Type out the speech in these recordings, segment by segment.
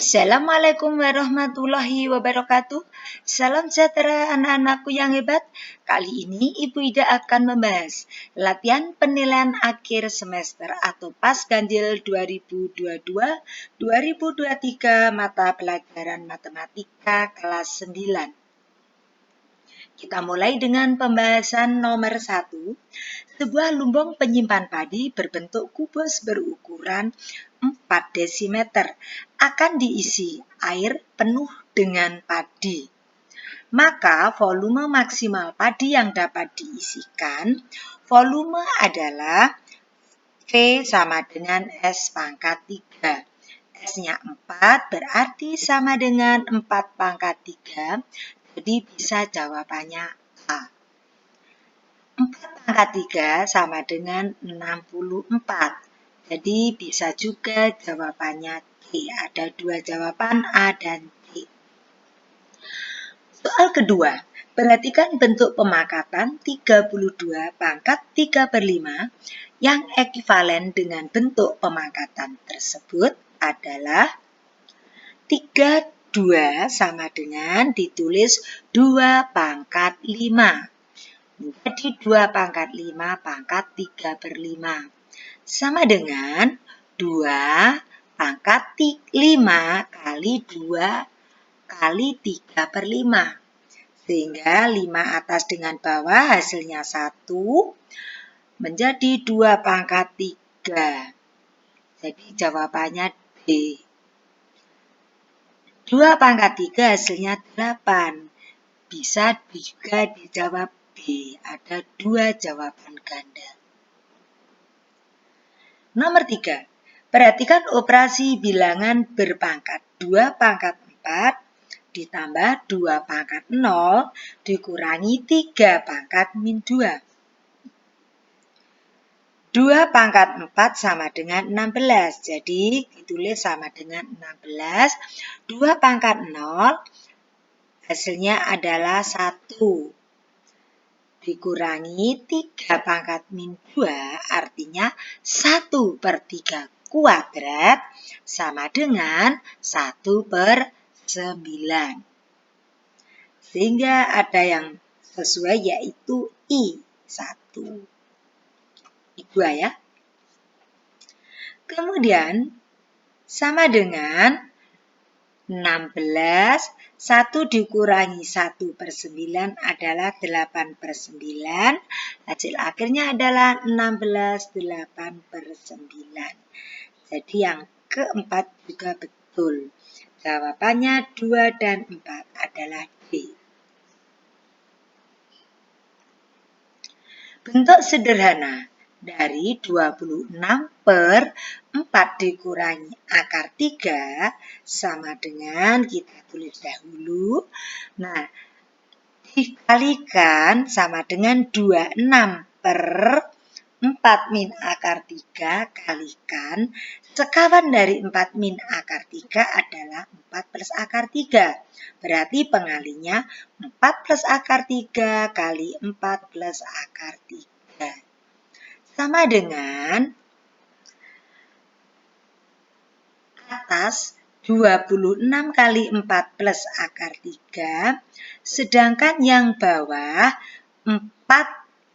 Assalamualaikum warahmatullahi wabarakatuh. Salam sejahtera anak-anakku yang hebat. Kali ini Ibu Ida akan membahas latihan penilaian akhir semester atau pas ganjil 2022-2023 mata pelajaran matematika kelas 9. Kita mulai dengan pembahasan nomor 1. Sebuah lumbung penyimpan padi berbentuk kubus berukuran 4 desimeter akan diisi air penuh dengan padi. Maka volume maksimal padi yang dapat diisikan, volume adalah V sama dengan S pangkat 3. S-nya 4 berarti sama dengan 4 pangkat 3, jadi bisa jawabannya A. 4 pangkat 3 sama dengan 64. Jadi bisa juga jawabannya D. Ada dua jawaban A dan D. Soal kedua, perhatikan bentuk pemakatan 32 pangkat 3/5 yang ekivalen dengan bentuk pemakatan tersebut adalah 32 sama dengan ditulis 2 pangkat 5. Menjadi 2 pangkat 5 pangkat 3/5. Sama dengan 2 pangkat 5 kali 2 kali 3/5. Sehingga 5 atas dengan bawah hasilnya 1 menjadi 2 pangkat 3. Jadi jawabannya D. 2 pangkat 3 hasilnya 8. Bisa juga dijawab B. Ada 2 jawaban ganda. Nomor 3. Perhatikan operasi bilangan berpangkat 2 pangkat 4 ditambah 2 pangkat 0 dikurangi 3 pangkat min 2. 2 pangkat 4 sama dengan 16. Jadi ditulis sama dengan 16. 2 pangkat 0 hasilnya adalah 1. Dikurangi 3 pangkat min 2 artinya 1/3 kuadrat sama dengan 1/9. Sehingga ada yang sesuai yaitu I1. I2 ya. Kemudian sama dengan 16, 1 dikurangi 1/9 adalah 8/9. Hasil akhirnya adalah 16, 8/9. Jadi yang keempat juga betul. Jawabannya 2 dan 4 adalah D. Bentuk sederhana dari 26/4 dikurangi akar 3 sama dengan kita tulis dahulu. Nah, dikalikan sama dengan 26/4 min akar 3 kalikan. Sekawan dari 4 min akar 3 adalah 4 plus akar 3. Berarti pengalinya 4 plus akar 3 kali 4 plus akar 3. Sama dengan atas 26 kali 4 plus akar 3. Sedangkan yang bawah 4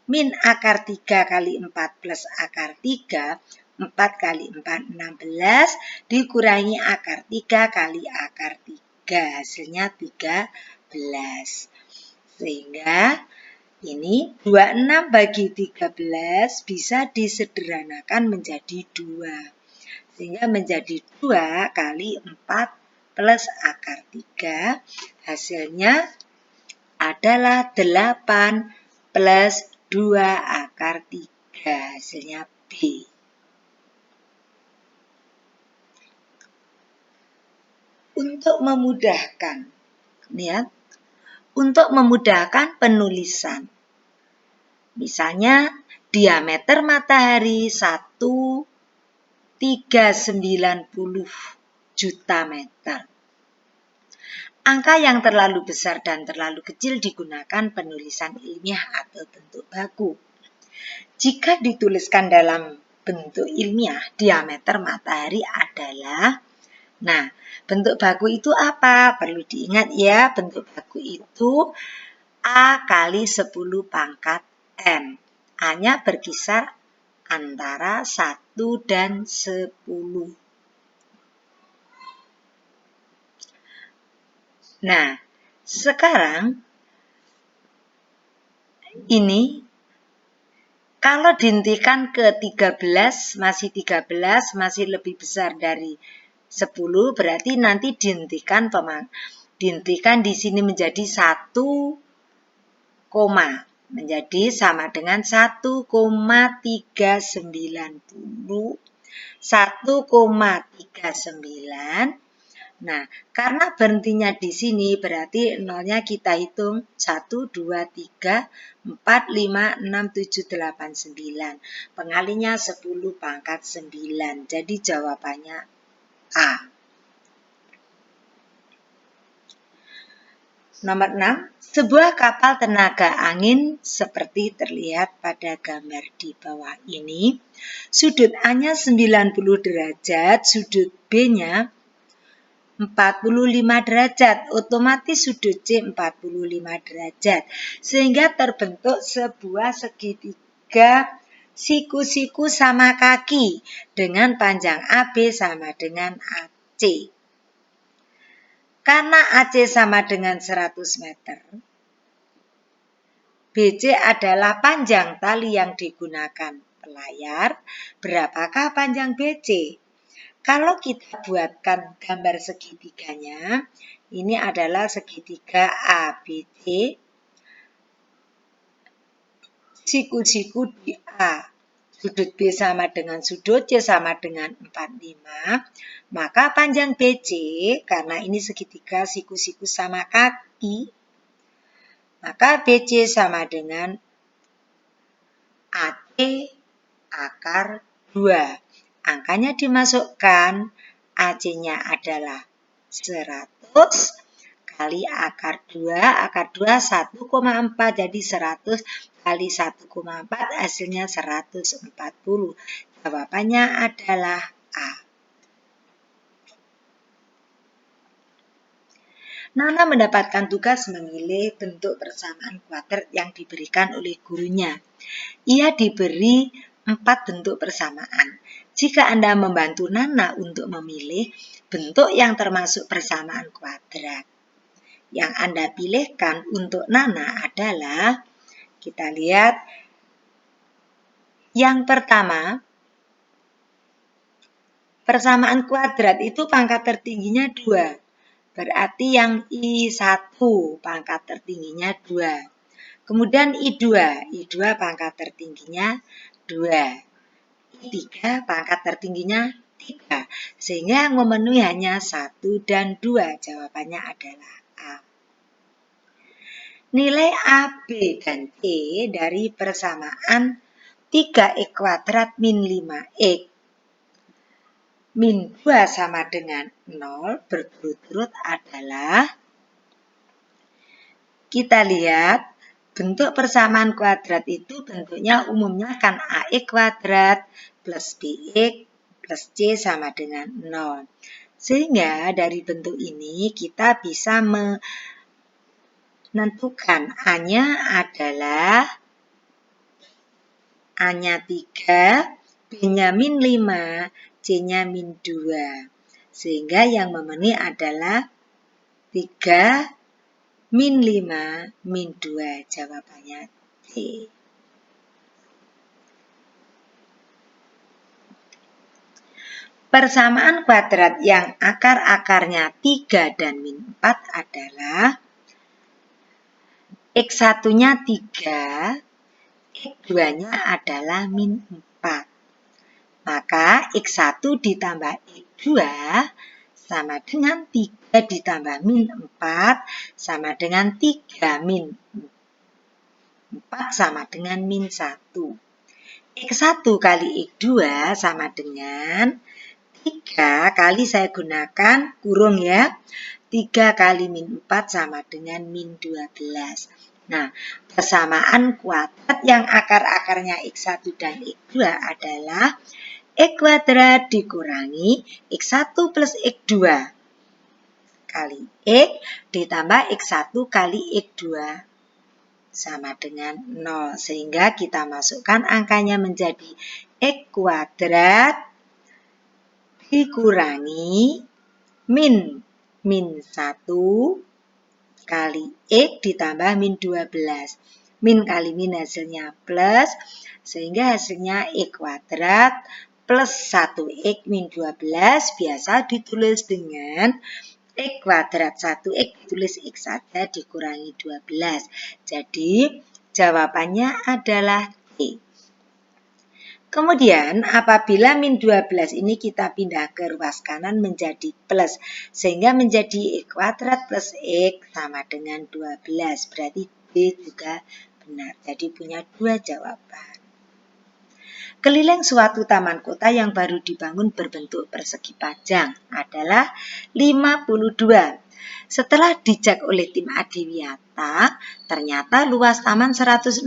min akar 3 kali 4 plus akar 3. 4 kali 4, 16. Dikurangi akar 3 kali akar 3. Hasilnya 13. Sehingga ini 26 bagi 13 bisa disederhanakan menjadi 2. Sehingga menjadi 2 kali 4 plus akar 3. Hasilnya adalah 8 plus 2 akar 3. Hasilnya B. Untuk memudahkan penulisan. Misalnya diameter matahari 1,390 juta meter. Angka yang terlalu besar dan terlalu kecil digunakan penulisan ilmiah atau bentuk baku. Jika dituliskan dalam bentuk ilmiah, diameter matahari adalah Nah, bentuk baku itu apa? Perlu diingat ya, bentuk baku itu A kali 10 pangkat N. A-nya berkisar antara 1 dan 10. Nah, sekarang ini kalau dihentikan ke 13, masih lebih besar dari 10, berarti nanti dihentikan di sini menjadi 1, menjadi sama dengan 1,390, 1,39. Nah, karena berhentinya di sini berarti nolnya kita hitung 1, 2, 3, 4, 5, 6, 7, 8, 9. Pengalinya 10 pangkat 9. Jadi jawabannya A. Nomor 6. Sebuah kapal tenaga angin seperti terlihat pada gambar di bawah ini. Sudut A-nya 90 derajat, sudut B-nya 45 derajat, otomatis sudut C 45 derajat, sehingga terbentuk sebuah segitiga siku-siku sama kaki dengan panjang AB sama dengan AC. Karena AC sama dengan 100 meter, BC adalah panjang tali yang digunakan pelayar. Berapakah panjang BC? Kalau kita buatkan gambar segitiganya, ini adalah segitiga ABC, siku-siku di A, sudut B sama dengan sudut C sama dengan 45, maka panjang BC, karena ini segitiga siku-siku sama kaki, maka BC sama dengan AC akar 2. Angkanya dimasukkan, AC-nya adalah 100 kali akar 2, akar 2 1,4, jadi 100 kali 1,4 hasilnya 140. Jawabannya adalah A. Nana mendapatkan tugas memilih bentuk persamaan kuadrat yang diberikan oleh gurunya. Ia diberi 4 bentuk persamaan. Jika Anda membantu Nana untuk memilih bentuk yang termasuk persamaan kuadrat, yang Anda pilihkan untuk Nana adalah, kita lihat, yang pertama, persamaan kuadrat itu pangkat tertingginya 2. Berarti yang I1 pangkat tertingginya 2. Kemudian I2 pangkat tertingginya 2. I3 pangkat tertingginya 3. Sehingga yang memenuhi hanya 1 dan 2. Jawabannya adalah A. Nilai A, B, dan C dari persamaan 3x kuadrat min 5x min 2 sama dengan 0 berturut-turut adalah, kita lihat bentuk persamaan kuadrat itu bentuknya umumnya kan AX kuadrat plus BX plus C sama dengan 0. Sehingga dari bentuk ini kita bisa menentukan A-nya adalah A-nya 3, B-nya min 5, C-nya min 2. Sehingga yang memenuhi adalah 3 min 5 min 2. Jawabannya C. Persamaan kuadrat yang akar-akarnya 3 dan min 4 adalah X1-nya 3, X2-nya adalah min 4. Maka X1 ditambah X2 sama dengan 3 ditambah min 4 sama dengan 3 min 4 sama dengan min 1. X1 kali X2 sama dengan 3 kali, saya gunakan kurung ya, 3 kali min 4 sama dengan min 12. Nah, persamaan kuadrat yang akar-akarnya X1 dan X2 adalah X kuadrat dikurangi X1 plus X2 kali X ditambah X1 kali X2 sama dengan 0. Sehingga kita masukkan angkanya menjadi X kuadrat dikurangi min 1 kali X ditambah min 12. Min kali min hasilnya plus, sehingga hasilnya X kuadrat plus 1X min 12 biasa ditulis dengan X kuadrat 1X ditulis X saja dikurangi 12. Jadi jawabannya adalah T. Kemudian apabila min 12 ini kita pindah ke ruas kanan menjadi plus. Sehingga menjadi X kuadrat plus X sama dengan 12. Berarti D juga benar. Jadi punya dua jawaban. Keliling suatu taman kota yang baru dibangun berbentuk persegi panjang adalah 52. Setelah dicek oleh tim Adiwiyata, ternyata luas taman 160.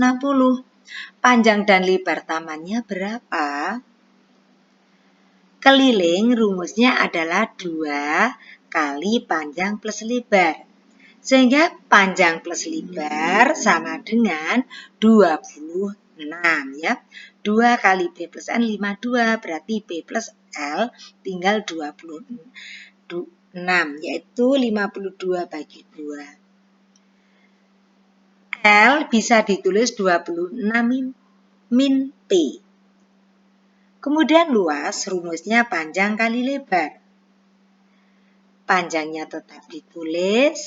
Panjang dan lebar tamannya berapa? Keliling rumusnya adalah 2 kali panjang plus lebar. Sehingga panjang plus lebar sama dengan 26 ya. 2 kali B plus N 52 berarti B plus L tinggal 26 yaitu 52 bagi 2. L bisa ditulis 26 min P. Kemudian luas rumusnya panjang kali lebar. Panjangnya tetap ditulis,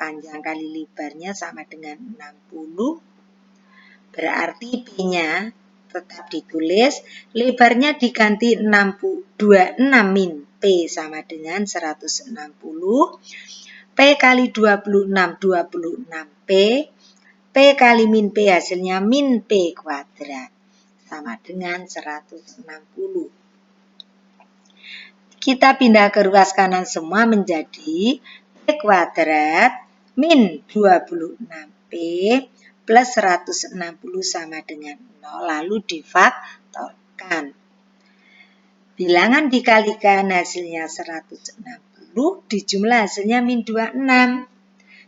panjang kali lebarnya sama dengan 60. Berarti P-nya tetap ditulis, lebarnya diganti 26 min P sama dengan 160. P kali 26, 26P. P kali min P hasilnya min P kuadrat. Sama dengan 160. Kita pindah ke ruas kanan semua menjadi P kuadrat min 26P plus 160 sama dengan 0. Lalu difaktorkan. Bilangan dikalikan hasilnya 160. Dijumlah hasilnya min 26.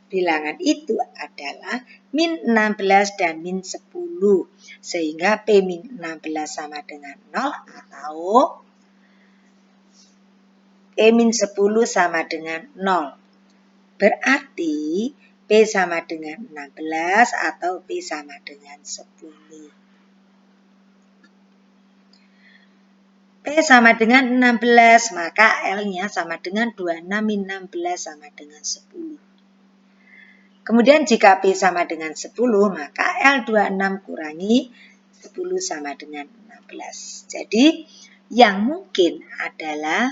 Bilangan itu adalah min 16 dan min 10. Sehingga P min 16 sama dengan 0 atau P min 10 sama dengan 0. Berarti P sama dengan 16 atau P sama dengan 10. P sama dengan 16, maka L-nya sama dengan 26 min 16 sama dengan 10. Kemudian jika P sama dengan 10, maka L26 kurangi 10 sama dengan 16. Jadi yang mungkin adalah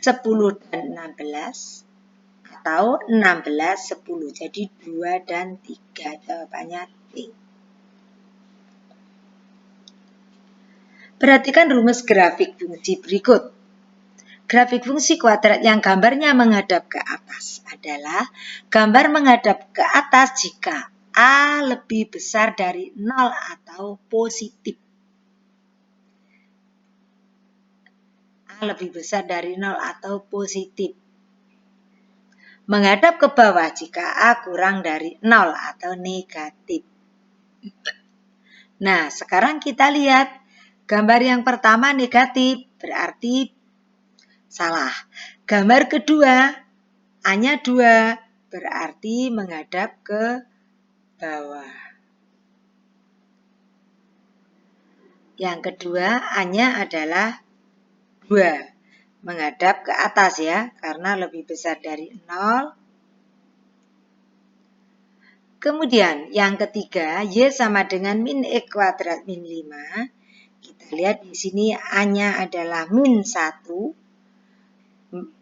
10 dan 16 atau 16, 10. Jadi 2 dan 3. Jawabannya T. Perhatikan rumus grafik fungsi berikut. Grafik fungsi kuadrat yang gambarnya menghadap ke atas adalah gambar menghadap ke atas jika A lebih besar dari 0 atau positif. A lebih besar dari 0 atau positif. Menghadap ke bawah jika A kurang dari 0 atau negatif. Nah, sekarang kita lihat gambar yang pertama negatif, berarti salah. Gambar kedua, A-nya 2, berarti menghadap ke bawah. Yang kedua, A-nya adalah 2, menghadap ke atas ya, karena lebih besar dari 0. Kemudian yang ketiga, Y sama dengan min X kuadrat min 5. Kita lihat di sini A-nya adalah min 1,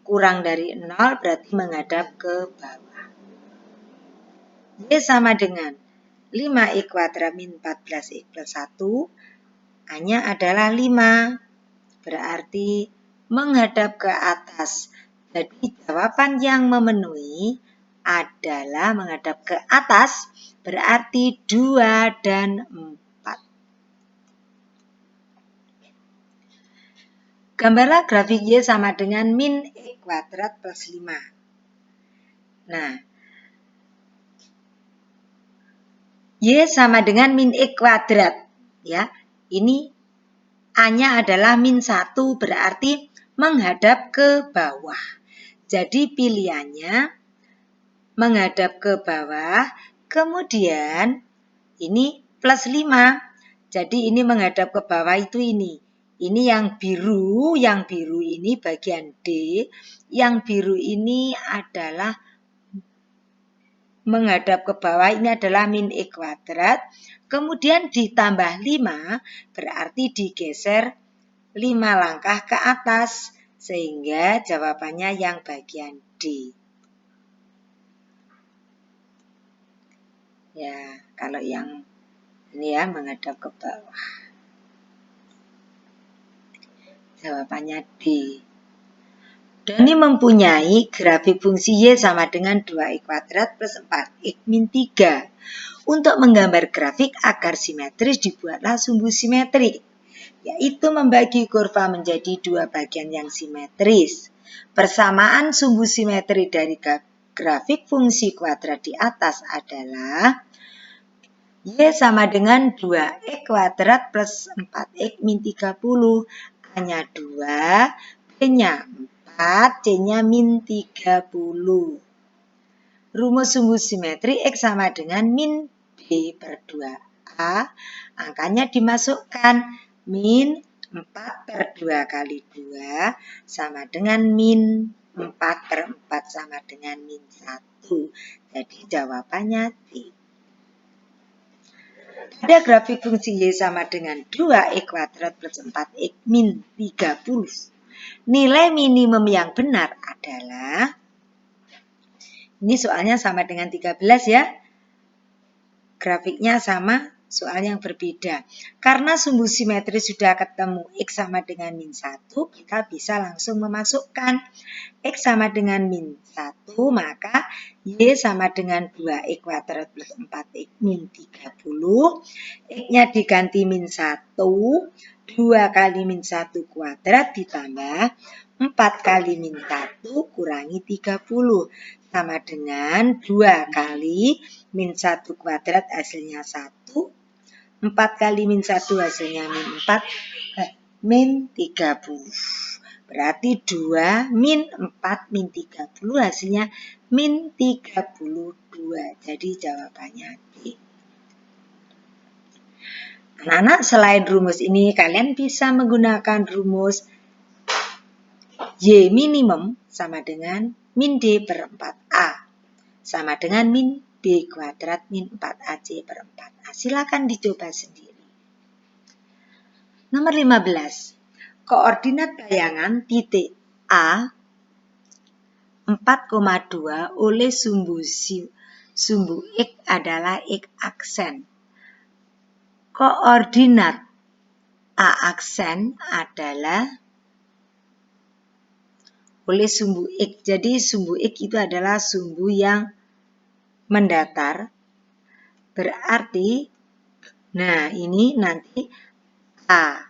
kurang dari 0 berarti menghadap ke bawah. Y sama dengan 5X kuadrat min 14X plus 1. A-nya adalah 5, berarti menghadap ke atas. Jadi jawaban yang memenuhi adalah menghadap ke atas, berarti 2 dan 4. Gambarlah grafik Y sama dengan min X kuadrat plus 5. Nah, Y sama dengan min X kuadrat. Ya, ini A-nya adalah min 1, berarti menghadap ke bawah. Jadi pilihannya menghadap ke bawah, kemudian ini plus 5. Jadi ini menghadap ke bawah itu ini. Ini yang biru ini bagian D. Yang biru ini adalah menghadap ke bawah, ini adalah min X kuadrat. Kemudian ditambah 5, berarti digeser 5 langkah ke atas. Sehingga jawabannya yang bagian D. Ya, kalau yang ini ya menghadap ke bawah. Jawabannya D. Doni mempunyai grafik fungsi Y sama dengan 2X kuadrat plus 4X min 3. Untuk menggambar grafik agar simetris dibuatlah sumbu simetrik, yaitu membagi kurva menjadi 2 bagian yang simetris. Persamaan sumbu simetri dari grafik fungsi kuadrat di atas adalah Y sama dengan 2X kuadrat plus 4X min 30. A-nya 2, B-nya 4, C-nya min 30. Rumus sumbu simetri X sama dengan min B per 2A. Angkanya dimasukkan. Min 4 per 2 kali 2 sama dengan min 4 per 4 sama dengan min 1. Jadi jawabannya D. Pada grafik fungsi Y sama dengan 2X kuadrat plus 4X min 30. Nilai minimum yang benar adalah, ini soalnya sama dengan 13 ya. Grafiknya sama, soal yang berbeda. Karena sumbu simetri sudah ketemu X sama dengan min 1, kita bisa langsung memasukkan X sama dengan min 1, maka Y sama dengan 2X kuadrat plus 4X min 30. X-nya diganti min 1, 2 kali min 1 kuadrat ditambah 4 kali min 1 kurangi 30. Sama dengan 2 kali min 1 kuadrat hasilnya 1. 4 kali min 1 hasilnya min 4, min 30. Berarti 2 min 4 min 30 hasilnya min 32. Jadi jawabannya D. Anak-anak, selain rumus ini, kalian bisa menggunakan rumus Y minimum sama dengan min D per 4A. Sama dengan min B kuadrat min 4AC per 4A. Silakan dicoba sendiri. Nomor 15. Koordinat bayangan titik A 4,2 oleh sumbu X adalah X aksen. Koordinat A aksen adalah oleh sumbu X. Jadi sumbu X itu adalah sumbu yang mendatar. Berarti, nah ini nanti A.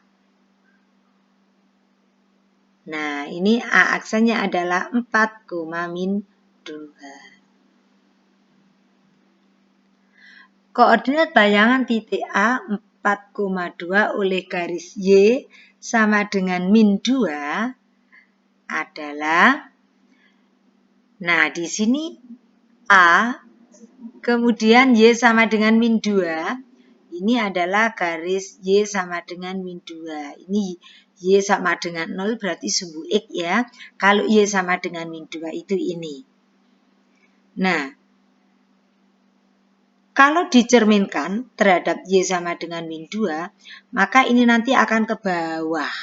Nah ini A aksennya adalah 4, min 2. Koordinat bayangan titik A 4,2 oleh garis Y sama dengan min 2 adalah, nah di sini A, kemudian Y sama dengan min 2, ini adalah garis Y sama dengan min 2. Ini Y sama dengan 0 berarti sumbu X ya. Kalau Y sama dengan min 2 itu ini. Nah, kalau dicerminkan terhadap Y sama dengan min 2, maka ini nanti akan ke bawah.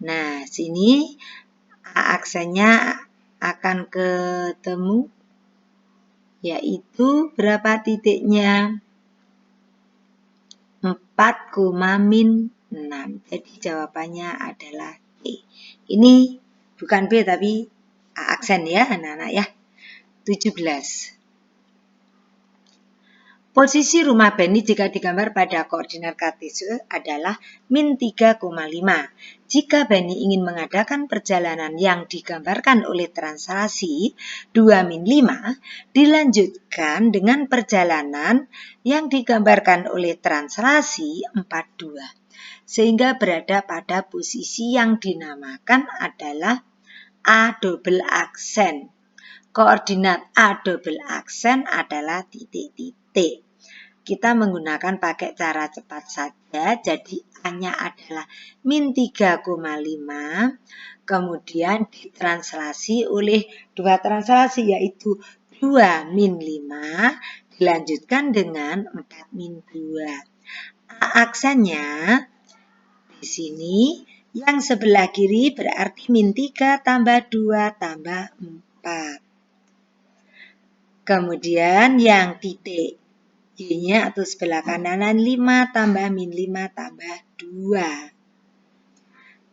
Nah sini A aksennya akan ketemu, yaitu berapa titiknya? 4, min 6. Jadi jawabannya adalah D. Ini bukan B tapi A aksen ya anak-anak ya. 17. Posisi rumah Benny jika digambar pada koordinat kartesius adalah min 3,5. Jika Benny ingin mengadakan perjalanan yang digambarkan oleh translasi 2 min 5, dilanjutkan dengan perjalanan yang digambarkan oleh translasi 42. Sehingga berada pada posisi yang dinamakan adalah A double aksen. Koordinat A double aksen adalah titik-titik. Kita menggunakan pakai cara cepat saja, jadi A-nya adalah min 3,5, kemudian ditranslasi oleh dua translasi yaitu 2 min 5, dilanjutkan dengan 4 min 2. A aksennya di sini yang sebelah kiri berarti min 3 tambah 2 tambah 4. Kemudian yang titik Y-nya atau sebelah kanan 5 tambah min 5 tambah 2.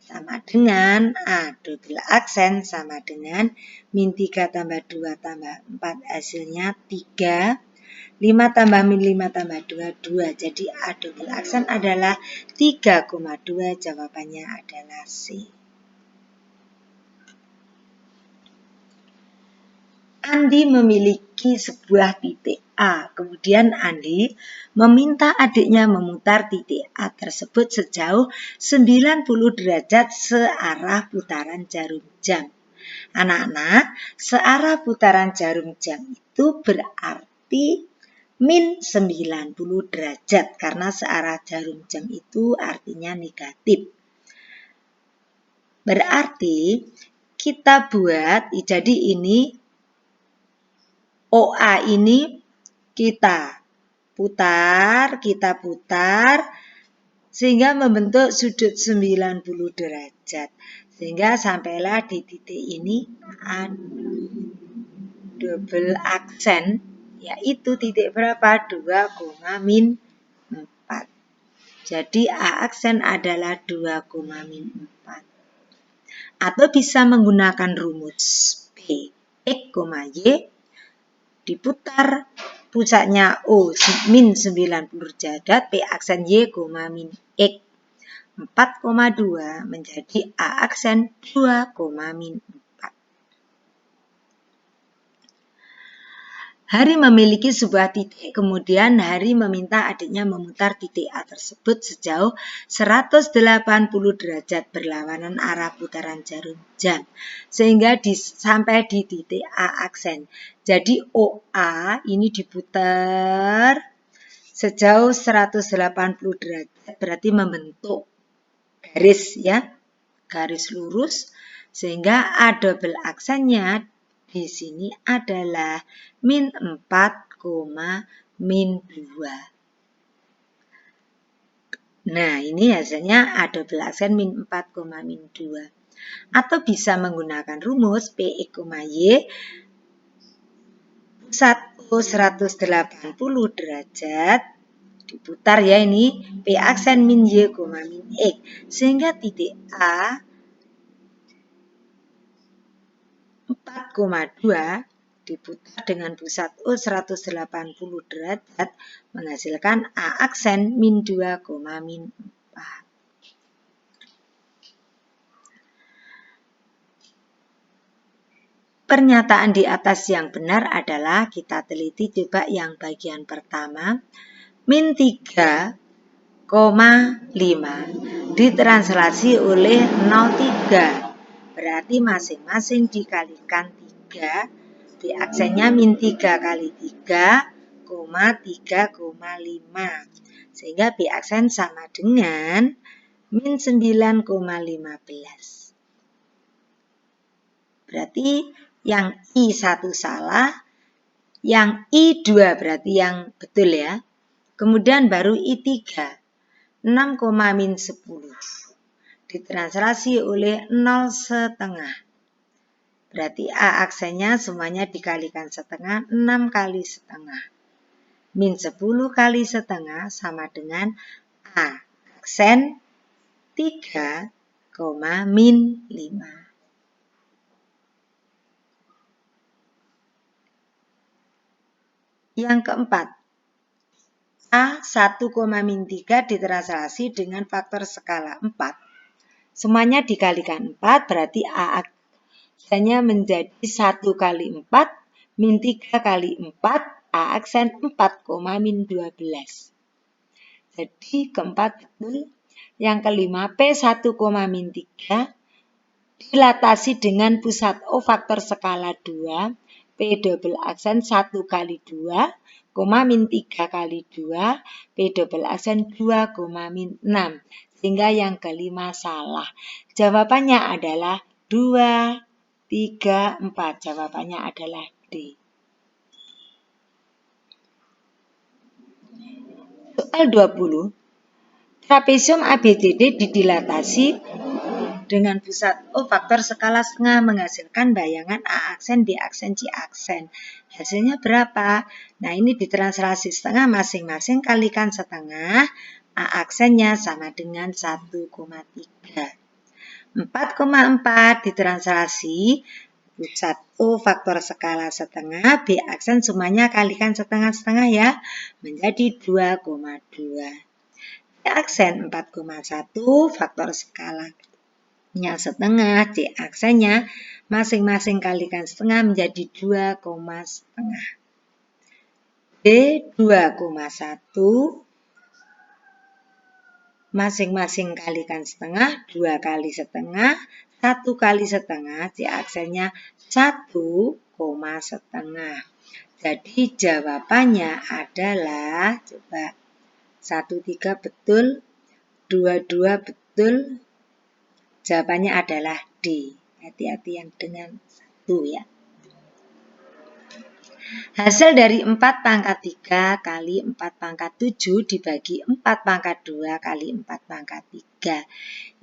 Sama dengan A double aksen sama dengan min 3 tambah 2 tambah 4 hasilnya 3. 5 tambah min 5 tambah 2, 2. Jadi A double aksen adalah 3,2. Jawabannya adalah C. Andi memiliki sebuah titik A. Kemudian Andi meminta adiknya memutar titik A tersebut sejauh 90 derajat searah putaran jarum jam. Anak-anak, searah putaran jarum jam itu berarti min 90 derajat karena searah jarum jam itu artinya negatif. Berarti kita buat, jadi ini OA ini kita putar sehingga membentuk sudut 90 derajat. Sehingga sampailah di titik ini A double aksen, yaitu titik berapa? 2, min 4. Jadi A aksen adalah 2, min 4. Atau bisa menggunakan rumus P, X, Y, diputar pusatnya O min 90 derajat, P aksen Y, min X 4,2 menjadi A aksen 2, min 4. Hari memiliki sebuah titik, kemudian Hari meminta adiknya memutar titik A tersebut sejauh 180 derajat berlawanan arah putaran jarum jam, sehingga sampai di titik A aksen. Jadi OA ini diputar sejauh 180 derajat, berarti membentuk garis garis lurus, sehingga A double aksennya di sini adalah min 4, min 2. Nah, ini hasilnya A double aksen min 4, min 2. Atau bisa menggunakan rumus P, X, Y, pusat O 180 derajat, diputar ini P aksen min Y, min X. Sehingga titik A 4,2 diputar dengan pusat O 180 derajat menghasilkan A aksen min 2, min 4. Pernyataan di atas yang benar adalah, kita teliti coba yang bagian pertama, min 3,5 ditranslasi oleh 0,3. Berarti masing-masing dikalikan 3, di aksennya min 3 kali 3, 3,5. Sehingga B aksen sama dengan min 9,15. Berarti yang I1 salah, yang I2 berarti yang betul ya. Kemudian baru I3, 6, min 10. Ditranslasi oleh 0,5. Berarti A aksennya semuanya dikalikan setengah, 6 kali setengah. Min 10 kali setengah sama dengan A aksen 3, min 5. Yang keempat, A 1,-3 ditranslasi dengan faktor skala 4. Semuanya dikalikan 4, berarti A aksennya menjadi 1 kali 4, min 3 kali 4, A aksen 4,-12. Jadi keempat betul. Yang kelima, P 1,-3 dilatasi dengan pusat O faktor skala 2, P double aksen 1 kali 2, min 3 kali 2, P double aksen 2,-6. Sehingga yang kelima salah. Jawabannya adalah 2, 3, 4. Jawabannya adalah D. Soal 20. Trapesium ABCD didilatasi dengan pusat O faktor skala setengah menghasilkan bayangan A aksen, B aksen, C aksen. Hasilnya berapa? Nah, ini ditranslasi setengah masing-masing kalikan setengah. A aksennya sama dengan 1,3. 4,4 ditranslasi pusat O faktor skala setengah, B aksen semuanya kalikan setengah-setengah ya, menjadi 2,2. B aksen 4,1 faktor skalanya setengah, C aksennya masing-masing kalikan setengah menjadi 2,5. B 2,1 masing-masing kalikan setengah, 2 kali setengah, 1 kali setengah, C aksennya 1,5. Jadi jawabannya adalah, coba 13 betul, 22 betul, jawabannya adalah D. Hati-hati yang dengan 1 ya. Hasil dari 4 pangkat 3 kali 4 pangkat 7 dibagi 4 pangkat 2 kali 4 pangkat 3.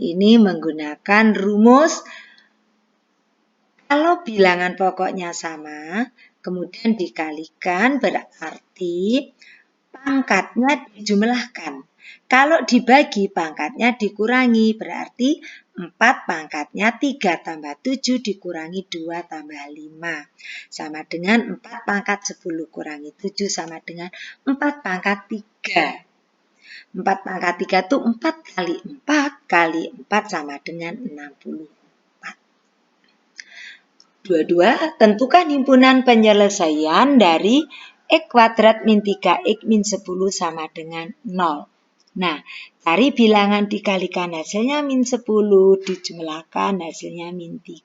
Ini menggunakan rumus kalau bilangan pokoknya sama, kemudian dikalikan berarti pangkatnya dijumlahkan. Kalau dibagi pangkatnya dikurangi, berarti 4 pangkatnya 3 tambah 7 dikurangi 2 tambah 5. Sama dengan 4 pangkat 10 kurangi 7 sama dengan 4 pangkat 3. 4 pangkat 3 itu 4 kali 4 kali 4 sama dengan 64. 22. Tentukan himpunan penyelesaian dari X kuadrat min 3X min 10 sama dengan 0. Nah, cari bilangan dikalikan hasilnya min 10, dijumlahkan hasilnya min 3.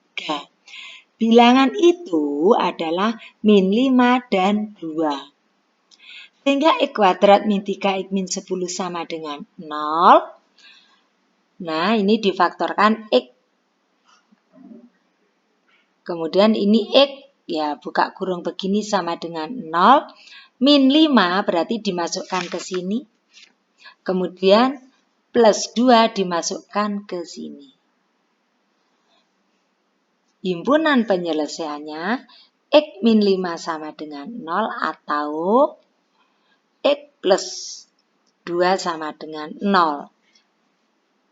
Bilangan itu adalah min 5 dan 2. Sehingga X kuadrat min 3X min 10 sama dengan 0. Nah, ini difaktorkan X. Kemudian ini X, ya buka kurung begini sama dengan 0. Min 5 berarti dimasukkan ke sini. Kemudian plus 2 dimasukkan ke sini. Himpunan penyelesaiannya X min 5 sama dengan 0 atau X plus 2 sama dengan 0.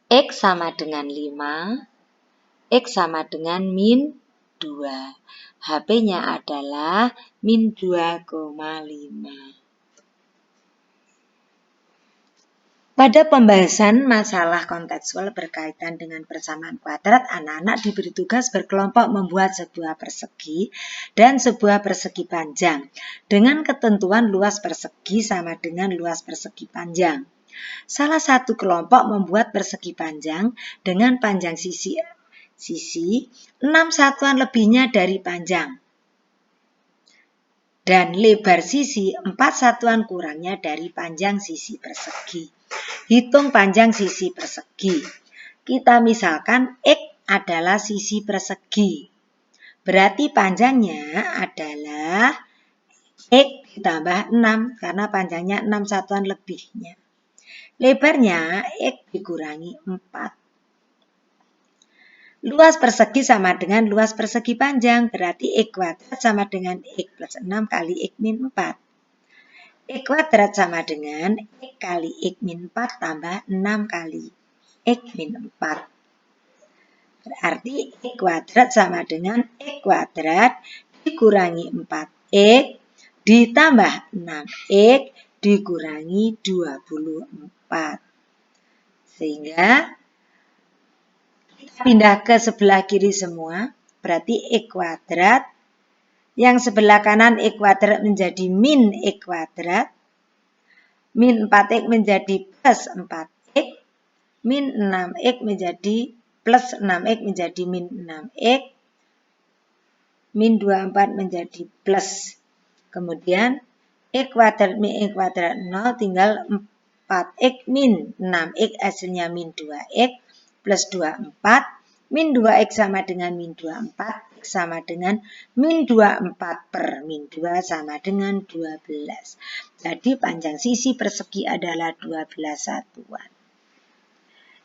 X sama dengan 5, X sama dengan min 2. HP-nya adalah min 2,5. Pada pembahasan masalah kontekstual berkaitan dengan persamaan kuadrat, anak-anak diberi tugas berkelompok membuat sebuah persegi dan sebuah persegi panjang dengan ketentuan luas persegi sama dengan luas persegi panjang. Salah satu kelompok membuat persegi panjang dengan panjang sisi 6 satuan lebihnya dari panjang dan lebar sisi 4 satuan kurangnya dari panjang sisi persegi. Hitung panjang sisi persegi. Kita misalkan X adalah sisi persegi. Berarti panjangnya adalah X ditambah 6 karena panjangnya 6 satuan lebihnya. Lebarnya X dikurangi 4. Luas persegi sama dengan luas persegi panjang. Berarti X kuadrat sama dengan X plus 6 kali X min 4. X kuadrat sama dengan X kali X min 4 tambah 6 kali X min 4. Berarti X kuadrat sama dengan X kuadrat dikurangi 4X ditambah 6X dikurangi 24. Sehingga kita pindah ke sebelah kiri semua. Berarti X kuadrat. Yang sebelah kanan X kuadrat menjadi min X kuadrat. Min 4X menjadi plus 4X. Min 6X menjadi plus 6X menjadi min 6X. Min 24 menjadi plus. Kemudian X kuadrat min X kuadrat 0 tinggal 4X min 6X hasilnya min 2X plus 24. Min 2X sama dengan min 24. X sama dengan min 24 per min 2 sama dengan 12. Jadi panjang sisi persegi adalah 12 satuan.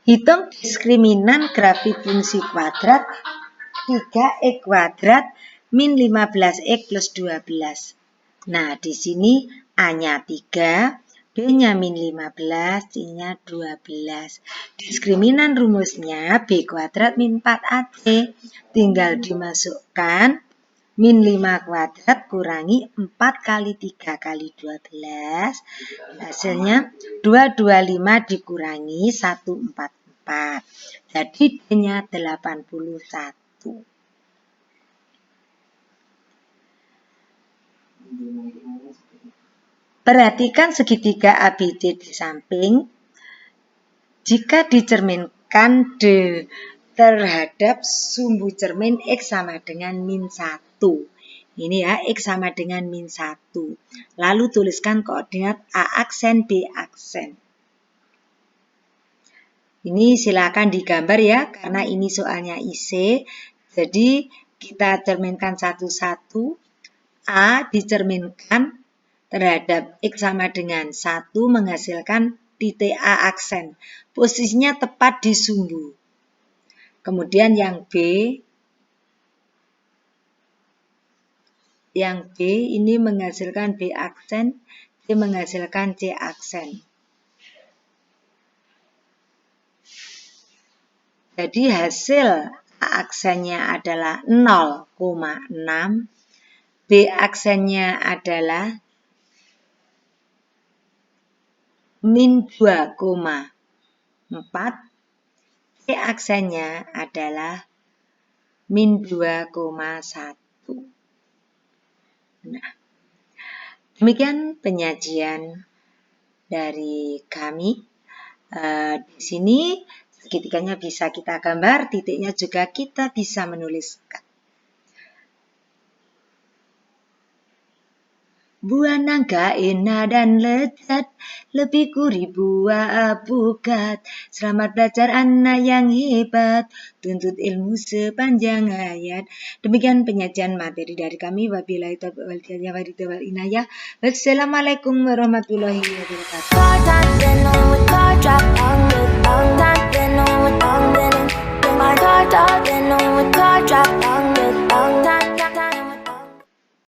Hitung diskriminan grafik fungsi kuadrat 3X kuadrat min 15X plus 12. Nah, di sini A-nya 3, B-nya min 15, C-nya 12. Diskriminan rumusnya B kuadrat min 4AC. Tinggal dimasukkan min 5 kuadrat kurangi 4 kali 3 kali 12. Hasilnya 225 dikurangi 144. Jadi D-nya 81. Perhatikan segitiga ABC di samping. Jika dicerminkan terhadap sumbu cermin X sama dengan min 1. Ini ya, X sama dengan min 1. Lalu tuliskan koordinat A aksen, B aksen. Ini silakan digambar ya, karena ini soalnya IC. Jadi kita cerminkan satu-satu. A dicerminkan terhadap X sama dengan 1 menghasilkan titik A aksen. Posisinya tepat di sumbu. Kemudian yang B ini menghasilkan B aksen, C menghasilkan C aksen. Jadi hasil A aksennya adalah 0,6. B aksennya adalah min 2,4. C aksennya adalah min 2,1. Nah, demikian penyajian dari kami. Di sini segitiganya bisa kita gambar, titiknya juga kita bisa menuliskan. Buah nangka enak dan lezat, lebih gurih buah apukat. Selamat belajar anak yang hebat, tuntut ilmu sepanjang hayat. Demikian penyajian materi dari kami. Wabillahi taufiq wal hidayah. Wassalamualaikum warahmatullahi wabarakatuh.